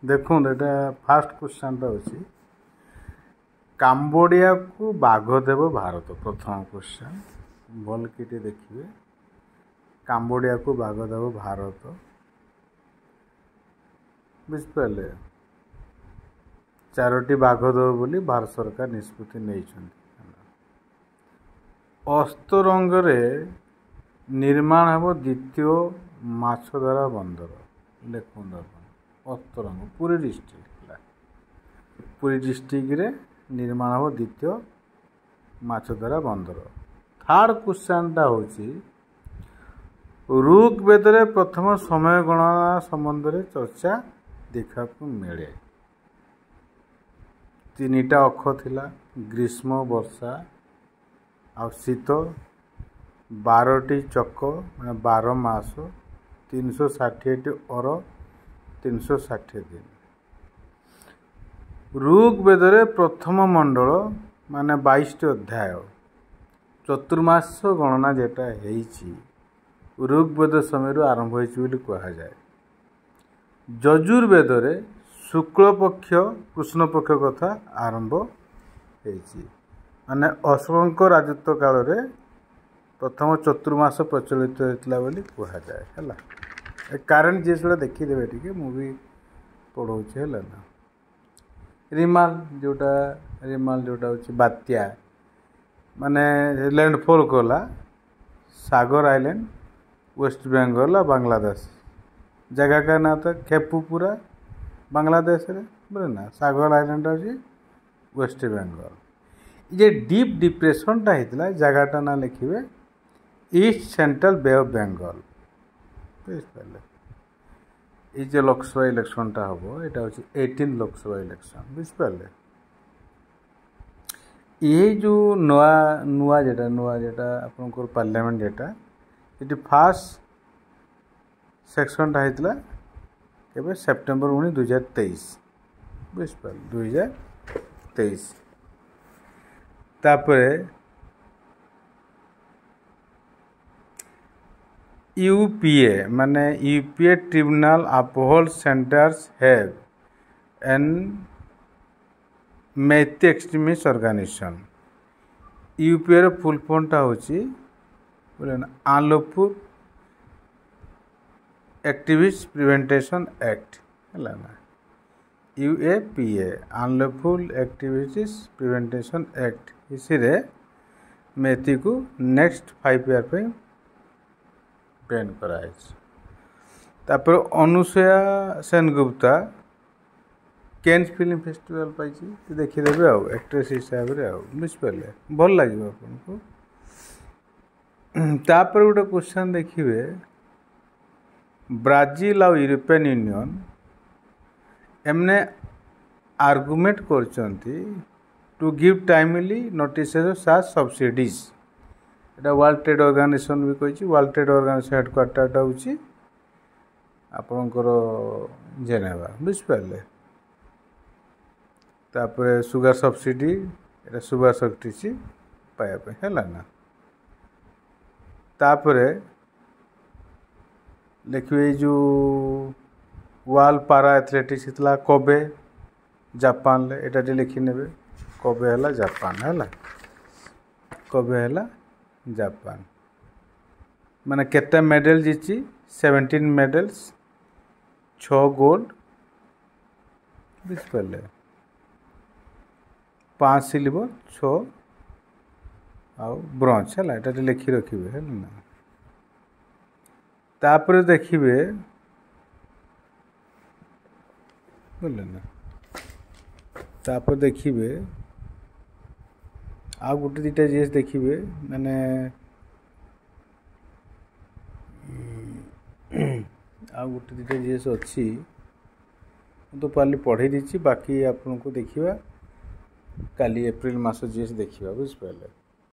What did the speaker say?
देखो एटा fast question अच्छी Cambodia को बाघ देव भारत प्रथम क्वेश्चन भल कि देखिए काम्बोडिया को बाघ देव भारत बुझिपारे चारोटी बाघ देव बोली भारत सरकार निष्पत्ति नहीं अस्तरंग निर्माण हम द्वितीय माछधरा बंदर देखो अस्तरंग पुरी डिस्ट्रिक्ट रे निर्माण हम द्वितीय माछधरा बंदर थर्ड क्वेश्चन टा होची ऋग्वेद रे प्रथम समय गणना संबंध में चर्चा देखा मिले तीनटा अक्ष थिला ग्रीष्म वर्षा आ शीत 12टी चक मैंने 12 मास 360 और 360 दिन ऋग्वेद रे प्रथम मंडल माने 22 अध्याय चतुर्मास गणना जेटा हेची ऋग्वेद समय आरंभ होती कहा जाए यजुर्वेद रे शुक्ल पक्ष कृष्ण पक्ष कथा आरंभ होती माने अशोक राजत्व काल रे प्रथम चतुर्मास प्रचलित होता बोली कहा जाए है कारण जीसटा देखीदे टे मुझे पढ़ाऊे है ना रिमाल जोटा हूँ बात्या माने लैंडफॉल कला सागर आइलैंड वेस्ट बेंगल बांग्लादेश जगह का ना तो खेपूपुरा बांग्लादेश रे बोले ना सागर आइलैंड अच्छी वेस्ट बेंगल ये डीप डिप्रेशन टा होता जगहटा ना लिखे east central bay of Bengal बुझिपारे ये लोकसभा इलेक्शन टा हम यहाँ हूँ 18 लोकसभा इलेक्शन बुझिपारे ये जो नुआ जेटा आपन पार्लियामेंट जेटा ये फास्ट सेक्शन टा होता के सेप्टेम्बर 19 2023 बुझिपारे 2023 तापर यूपीए माने UPA tribunal uphold centre's have an Meitei extremist organisation UPA full form टा होची बोले ना आलोपुर एक्टिविस्ट प्रिवेंटेशन एक्ट है ना UAPA unlawful activities prevention act इसी मैथी को नेक्स्ट 5 ईयर पे बैन कराई तापर Anusuya Sengupta Cannes film festival पाई देखीदेवे एक्ट्रेस हिसाब से बुझिपारे भल लगे आपको तापर गोटे क्वेश्चन देखिए ब्राजिल और यूरोपियन यूनियन एमने आर्गुमेंट करचंती टू गिव टाइमली नोटिस साथ सब्सिडीज एटा वर्ल्ड ट्रेड ऑर्गेनाइजेशन भी कही वर्ल्ड ट्रेड ऑर्गेनाइजेशन हेडक्वार्टर हूँ आपणकर जेनेवा बुझिपारे तापर सुगर सब्सिडी एटा सुगर सब्सिडी पाइबा है ना तापर देखिए जो वर्ल्ड पारा एथलेटिक्स होता कोबे जापान ले एटा लिखी नेबे कोबे है जापान है कोबे है जापान माने केते मेडल जीची 17 मेडल्स 6 गोल्ड बुझिपारे 5 सिल्वर 6 आउ ब्रोंज है एटा लिखी रखिए है ना तापर देखिए बोले ना तापर देखिए आ गोटे दीटा जीएस देखिए मैंने आ गोटे दीटा जीएस अच्छी तो पाली पढ़े दी बाकी आपको देखिए काली एप्रिल मास जीएस देखिए बुझिपारे।